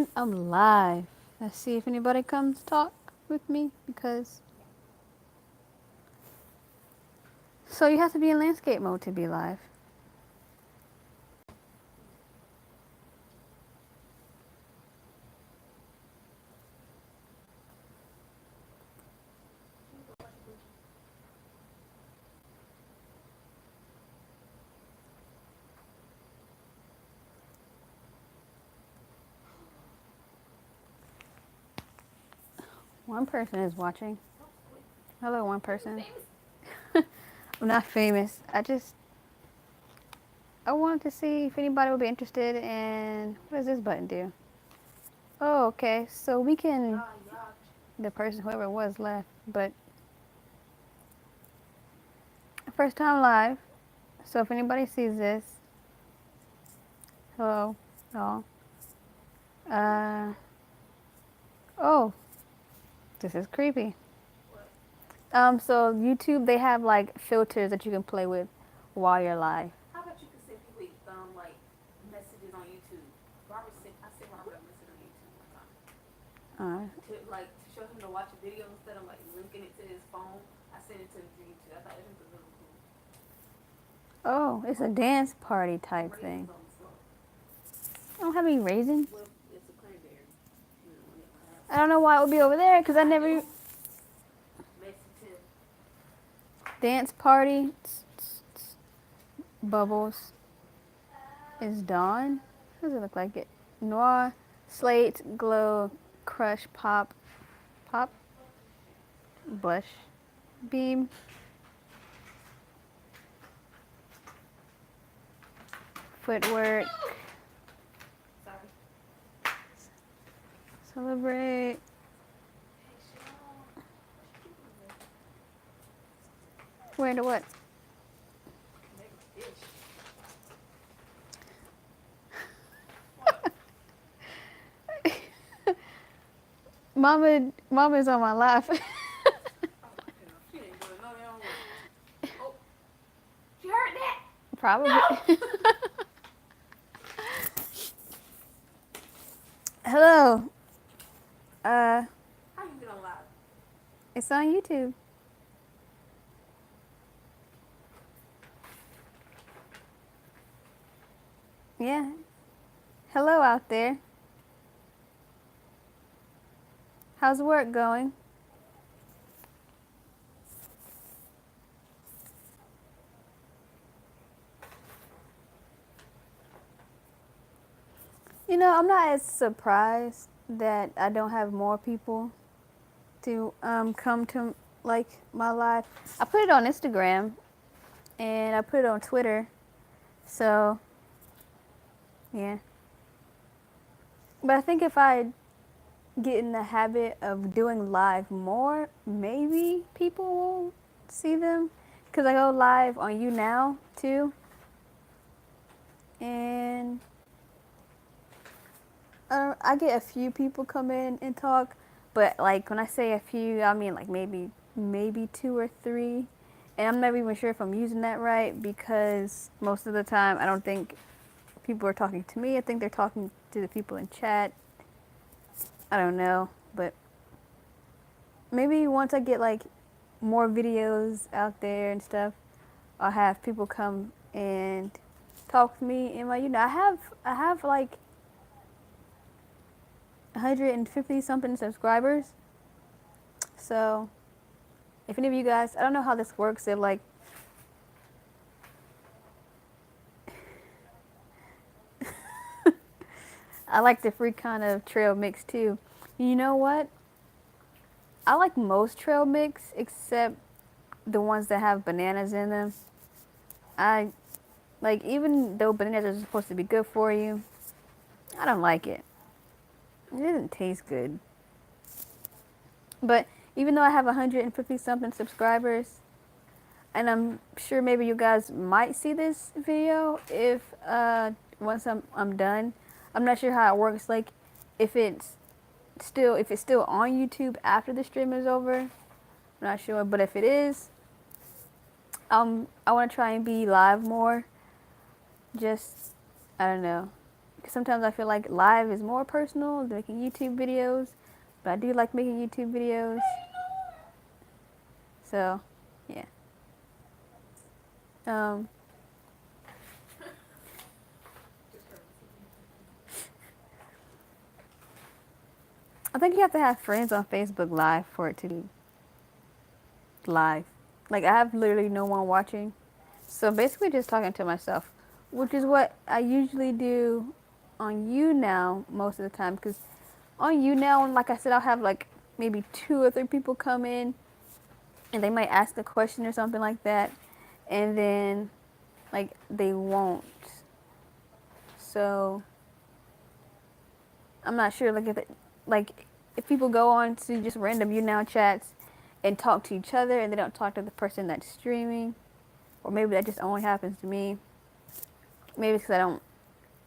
And I'm live. Let's see if anybody comes talk with me because. So you have to be in landscape mode to be live. One person is watching. Hello, one person. I'm not famous. I wanted to see if anybody would be interested in what does this button do? Oh, okay. So we can the person whoever it was left, but first time live. So if anybody sees this, hello, y'all. Uh oh, this is creepy. So YouTube they have like filters that you can play with while you're live. How about you can send people like messages on YouTube? I sent Robert a message on YouTube one time to show him to watch a video instead of like linking it to his phone. I sent it to him through YouTube. I thought it was really cool. Oh, it's a dance party type Raisins thing. on the floor. I don't have any raisins. Well, it's a cranberry. I don't know why it would be over there because I never. Dance party. Bubbles. Is dawn. What does it look like? It noir, slate, glow, crush, pop, blush, beam. Footwork. Celebrate. Where to what? Mama's on my lap. She heard that? Probably. No. Hello. How you get on live? It's on YouTube. Yeah. Hello out there. How's work going? You know, I'm not as surprised that I don't have more people to come to like my live. I put it on Instagram and I put it on Twitter. So, yeah. But I think if I get in the habit of doing live more, maybe people will see them. Because I go live on YouNow too. And I get a few people come in and talk. But like when I say a few, I mean like maybe two or three. And I'm never even sure if I'm using that right because most of the time I don't think people are talking to me. I think they're talking to the people in chat. I don't know, but maybe once I get like more videos out there and stuff, I'll have people come and talk to me. And like, I have like 150 something subscribers. So if any of you guys, I don't know how this works. If like I like the free kind of trail mix too. You know what? I like most trail mix except the ones that have bananas in them. I like even though bananas are supposed to be good for you, I don't like it. It doesn't taste good. But even though I have 150 something subscribers, and I'm sure maybe you guys might see this video if once I'm done. I'm not sure how it works. Like if it's still on YouTube after the stream is over. I'm not sure, but if it is, I want to try and be live more. Just I don't know, Because sometimes I feel like live is more personal than making YouTube videos, but I do like making YouTube videos. So, yeah. Um, I think you have to have friends on Facebook Live for it to be live. Like, I have literally no one watching. So, basically, just talking to myself, which is what I usually do on YouNow most of the time. Because on YouNow, like I said, I'll have like maybe 2 or 3 people come in and they might ask a question or something like that. And then, like, they won't. So, I'm not sure, like, if people go on to just random YouNow chats and talk to each other and they don't talk to the person that's streaming, or maybe that just only happens to me. Maybe it's because I don't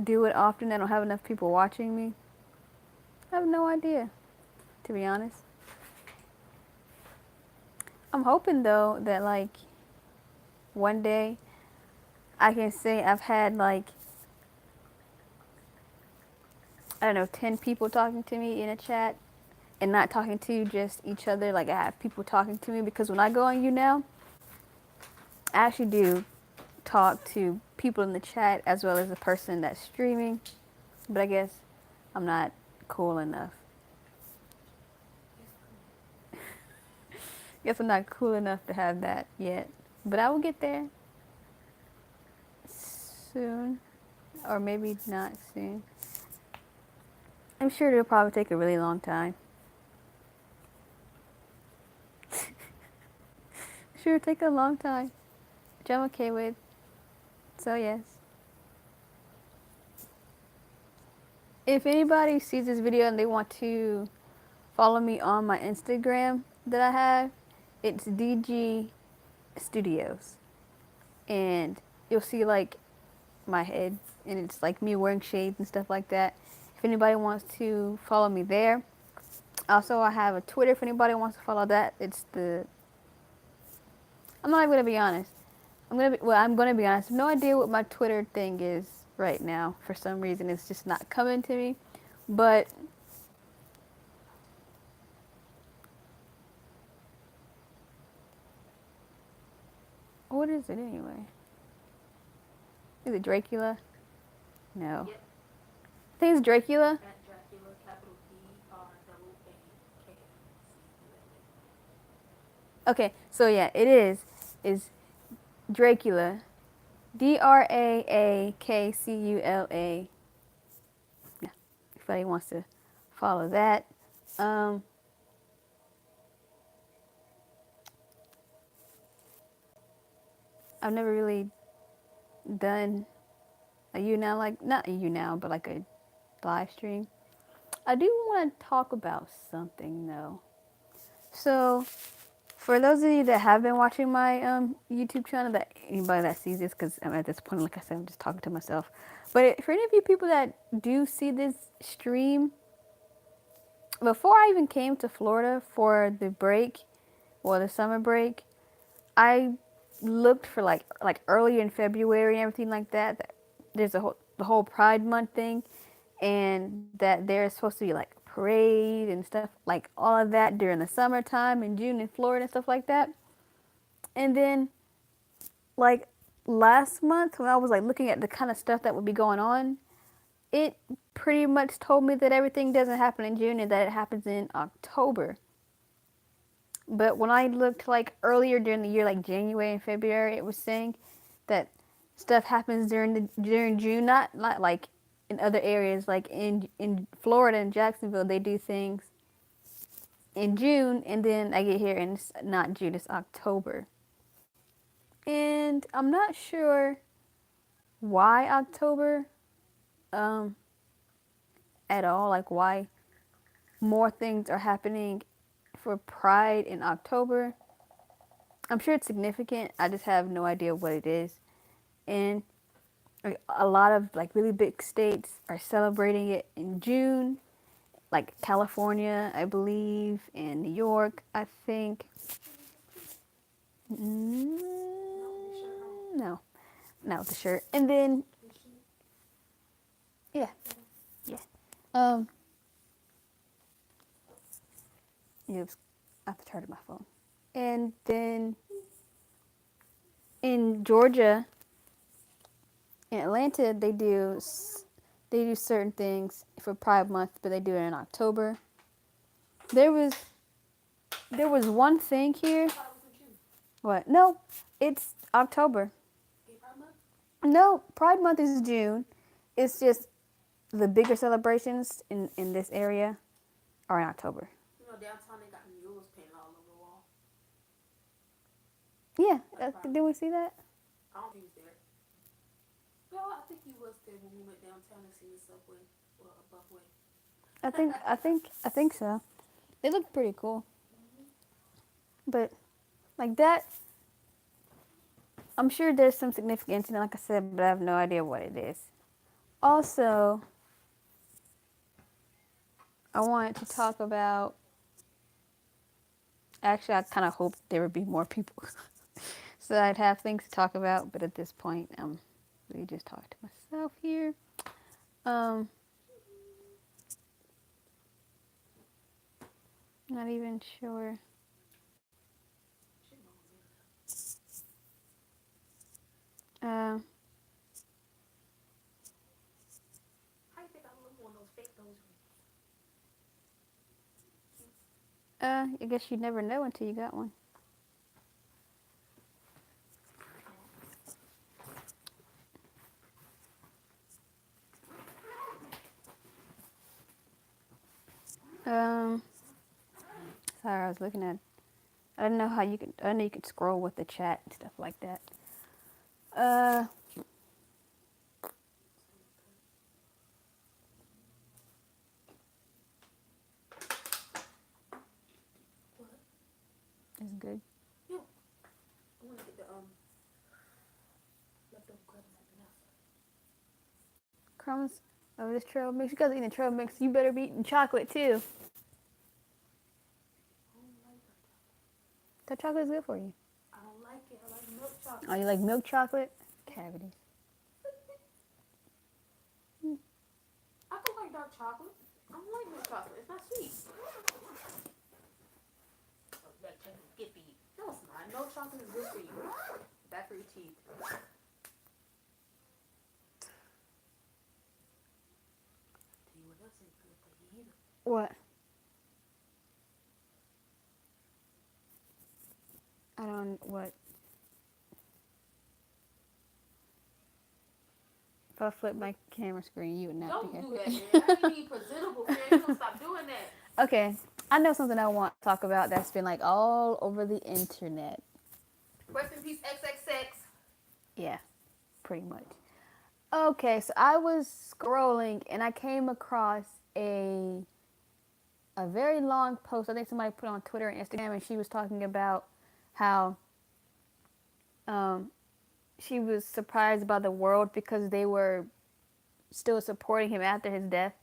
do it often. I don't have enough people watching me. I have no idea, to be honest. I'm hoping though that like one day I can say I've had like, I don't know, 10 people talking to me in a chat and not talking to just each other. Like I have people talking to me, because when I go on YouNow, I actually do talk to people in the chat as well as the person that's streaming. But I guess I'm not cool enough. Guess I'm not cool enough to have that yet. But I will get there soon. Or maybe not soon. I'm sure it'll probably take a really long time. Sure, it'll take a long time. Which I'm okay with. So yes. If anybody sees this video and they want to follow me on my Instagram that I have, it's DG Studios. And you'll see like my head, and it's like me wearing shades and stuff like that. If anybody wants to follow me there. Also, I have a Twitter if anybody wants to follow that. It's the, I'm not even gonna be honest. I'm gonna be honest. I have no idea what my Twitter thing is right now. For some reason, it's just not coming to me. But what is it anyway? Is it Dracula? No. Yep. I think it's Dracula. At Dracula, capital DRACULA. Okay, so yeah, it is. Is Dracula. DRAAKCULA. Yeah, if anybody wants to follow that. Um, I've never really done a YouNow, like, not a YouNow, but like a live stream. I do want to talk about something though. So, for those of you that have been watching my YouTube channel, that anybody that sees this, because I'm at this point, like I said, I'm just talking to myself. But for any of you people that do see this stream, before I even came to Florida for the break, or the summer break, I looked for like early in February and everything like that. There's the whole Pride Month thing, and that there's supposed to be like a parade and stuff like all of that during the summertime in June in Florida and stuff like that. And then like last month when I was like looking at the kind of stuff that would be going on, it pretty much told me that everything doesn't happen in June and that it happens in October. But when I looked like earlier during the year, like January and February, it was saying that stuff happens during June, not like in other areas, like in Florida and Jacksonville, they do things in June, and then I get here and it's not June, it's October. And I'm not sure why October at all, like why more things are happening for Pride in October. I'm sure it's significant. I just have no idea what it is. And a lot of like really big states are celebrating it in June, like California, I believe, and New York, I think. No, not with the shirt. And then, Yeah, yeah. Um, oops, I have to charge my phone. And then in Georgia, in Atlanta, they do certain things for Pride Month, but they do it in October. There was there was one thing here. I thought it was in June. What? No, it's October. Gay Pride Month? No, Pride Month is June. It's just the bigger celebrations in this area are in October. You know, downtown they got murals painted all over the wall. Yeah, Like Pride did we Month. see that? I don't think he was there. No, I think he was there when we went downtown and seen the subway or a Buffway. I think so. They look pretty cool. But like that, I'm sure there's some significance in it, like I said, but I have no idea what it is. Also, I wanted to talk about. Actually, I kind of hoped there would be more people, so I'd have things to talk about. But at this point, I'm really just talking to myself here. Um, not even sure. Um, How you think I look one of those fake nose I guess you'd never know until you got one. Um, sorry, I was looking at. I didn't know how you could. I didn't know you could scroll with the chat and stuff like that. Uh, What? it's good. Yeah. I want to get the leftover crumbs at the house. Crumbs of this trail mix. You guys eating trail mix. You better be eating chocolate too. I don't like that. That chocolate is good for you. I don't like it. I like milk chocolate. Oh, you like milk chocolate? Cavities. I could like dark chocolate. I don't like milk chocolate. It's not sweet. Oh, that chocolate good for you. No, it's not. Milk chocolate is good for you. Bad for your teeth. Tell you what else ain't good for you either. What? I don't. What? If I flip my camera screen, you would not Don't be do happy. that, man. I ain't even presentable, man. You gonna stop doing that. Okay, I know something I want to talk about that's been like all over the internet. Rest in peace, XXX. Yeah, pretty much. Okay, so I was scrolling and I came across a very long post. I think somebody put on Twitter and Instagram, and she was talking about how um, she was surprised by the world because they were still supporting him after his death,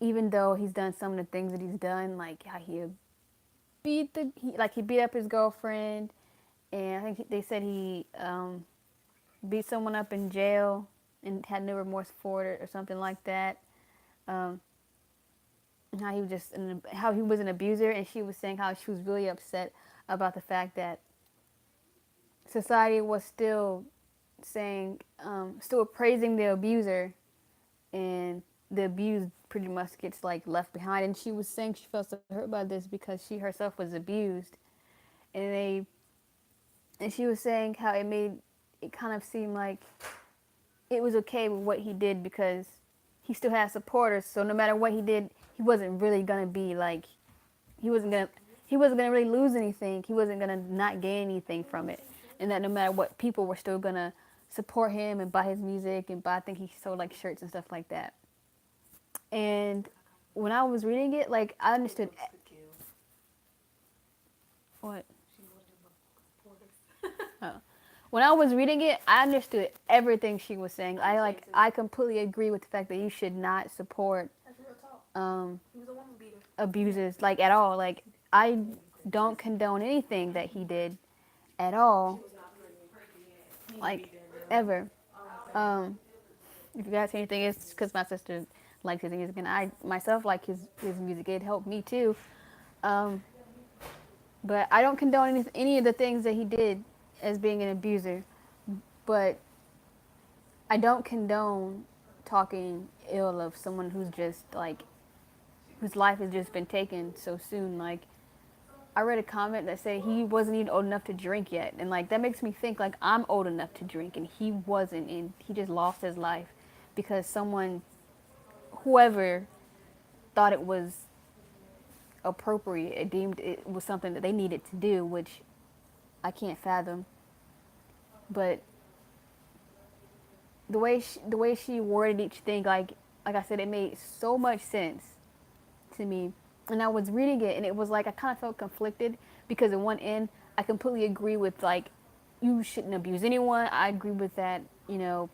even though he's done some of the things that he's done, like how he beat up his girlfriend, and I think they said he beat someone up in jail and had no remorse for it or something like that. And how he was an abuser, and she was saying how she was really upset about the fact that society was still still praising the abuser, and the abused pretty much gets like left behind. And she was saying she felt so hurt by this because she herself was abused, and she was saying how it made it kind of seem like it was okay with what he did because he still had supporters. So no matter what he did, he wasn't really gonna be like he wasn't gonna he wasn't gonna really lose anything. He wasn't gonna not gain anything from it, and that no matter what, people were still gonna support him and buy his music and buy. I think he sold like shirts and stuff like that. And when I was reading it, like I understood what. Oh. When I was reading it, I understood everything she was saying. I completely agree with the fact that you should not support That's real talk. um, He was a woman beater. abusers like at all. Like I don't condone anything that he did at all, like ever. If you guys see anything, it's because my sister likes his music, and I myself like his music. It helped me too. Um, but I don't condone any of the things that he did as being an abuser. But I don't condone talking ill of someone who's just like whose life has just been taken so soon. Like I read a comment that said he wasn't even old enough to drink yet, and like that makes me think like I'm old enough to drink and he wasn't, and he just lost his life because someone, whoever, thought it was appropriate, it deemed it was something that they needed to do, which I can't fathom. But the way she worded each thing, like I said, it made so much sense to me. And I was reading it, and it was like I kind of felt conflicted because at one end, I completely agree with like you shouldn't abuse anyone. I agree with that. You know,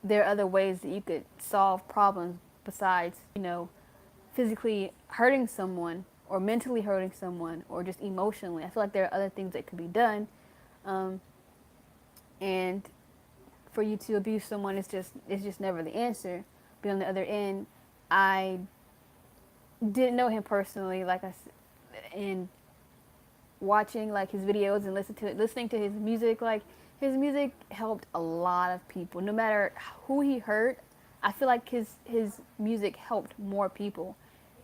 there are other ways that you could solve problems besides physically hurting someone or mentally hurting someone or just emotionally. I feel like there are other things that could be done, and for you to abuse someone is just never the answer. But on the other end, I didn't know him personally, like I said, and watching like his videos and listening to his music, like his music helped a lot of people. No matter who he hurt, I feel like his music helped more people.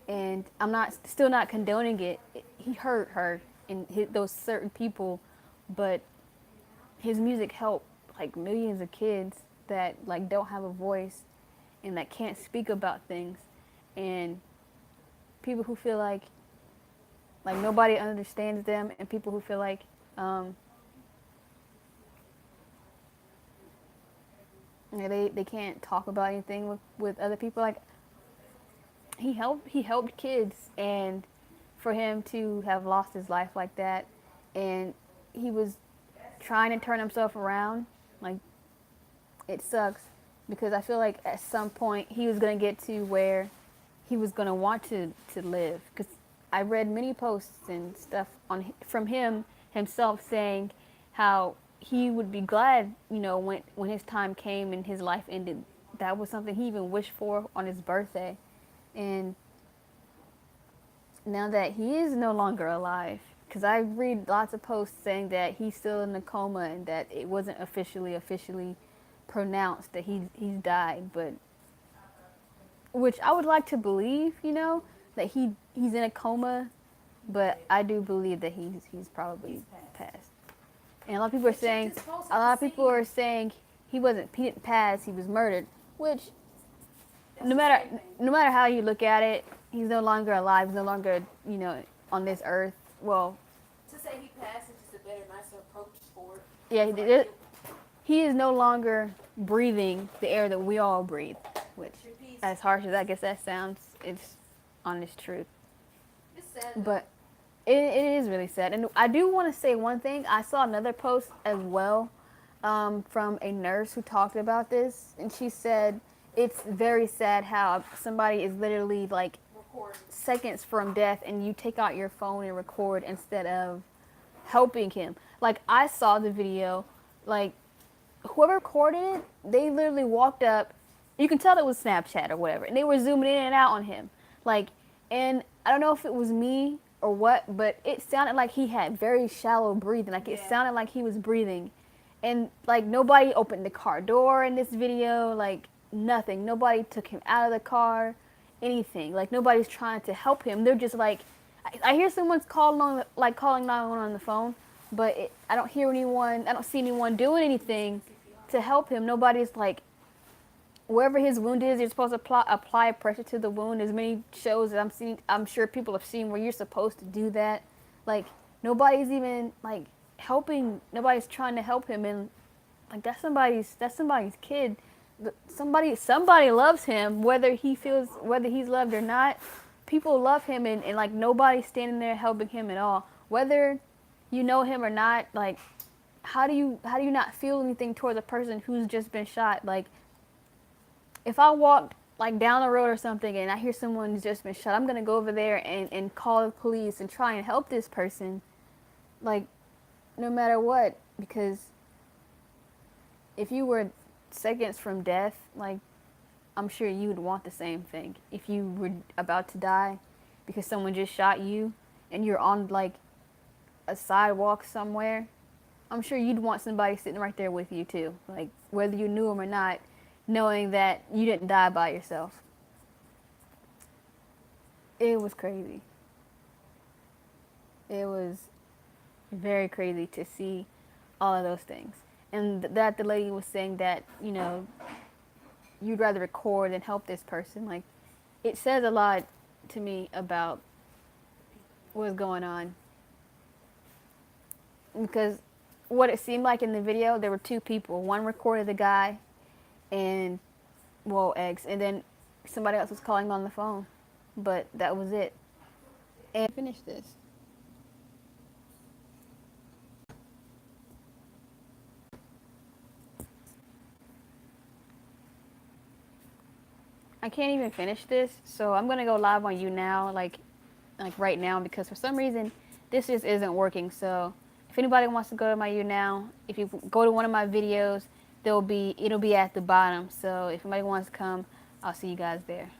And I'm still not condoning it. He hurt her and those certain people, but his music helped like millions of kids that like don't have a voice and that can't speak about things, and people who feel like nobody understands them, and people who feel like they can't talk about anything with other people. Like he helped kids, and for him to have lost his life like that, and he was trying to turn himself around, like it sucks because I feel like at some point he was gonna get to where he was gonna want to live. Because I read many posts and stuff from him himself saying how he would be glad, when his time came and his life ended. That was something he even wished for on his birthday. And now that he is no longer alive, because I read lots of posts saying that he's still in a coma and that it wasn't officially pronounced that he's died, but which I would like to believe, that he's in a coma, but I do believe that he's probably passed. And a lot of people are saying he didn't pass, he was murdered, which no matter how you look at it, he's no longer alive, he's no longer, on this earth. Well, to say he passed is just a better, nicer approach for it. Yeah, he is no longer breathing the air that we all breathe, which, as harsh as I guess that sounds, it's honest truth. It's sad, but it is really sad. And I do want to say one thing. I saw another post as well from a nurse who talked about this, and she said it's very sad how somebody is literally like seconds from death and you take out your phone and record instead of helping him. Like I saw the video, like whoever recorded it, they literally walked up. You can tell it was Snapchat or whatever, and they were zooming in and out on him. Like, and I don't know if it was me or what, but it sounded like he had very shallow breathing. Like it sounded like he was breathing, and like nobody opened the car door in this video. Like nothing. Nobody took him out of the car. Anything. Like nobody's trying to help him. They're just like, I hear someone's calling 911 on the phone, but I don't hear anyone. I don't see anyone doing anything to help him. Nobody's like, wherever his wound is, you're supposed to apply pressure to the wound. There's many shows that I'm sure people have seen where you're supposed to do that. Like nobody's even like helping. Nobody's trying to help him, and like that's somebody's kid. Somebody loves him, whether he's loved or not. People love him, and like nobody's standing there helping him at all, whether you know him or not. Like how do you not feel anything towards a person who's just been shot? Like if I walked like down the road or something and I hear someone who's just been shot, I'm gonna go over there and call the police and try and help this person, like no matter what. Because if you were seconds from death, like I'm sure you would want the same thing. If you were about to die because someone just shot you and you're on like a sidewalk somewhere, I'm sure you'd want somebody sitting right there with you too. Like whether you knew them or not, knowing that you didn't die by yourself. It was crazy. It was very crazy to see all of those things. And that the lady was saying that, you know, you'd rather record and help this person. Like, it says a lot to me about what's going on. Because what it seemed like in the video, there were two people. One recorded the guy and, well, X, and then somebody else was calling on the phone. But that was it. And finish this. I can't even finish this, so I'm gonna go live on YouNow, like right now, because for some reason this just isn't working. So if anybody wants to go to my YouNow, if you go to one of my videos, it'll be at the bottom. So if anybody wants to come, I'll see you guys there.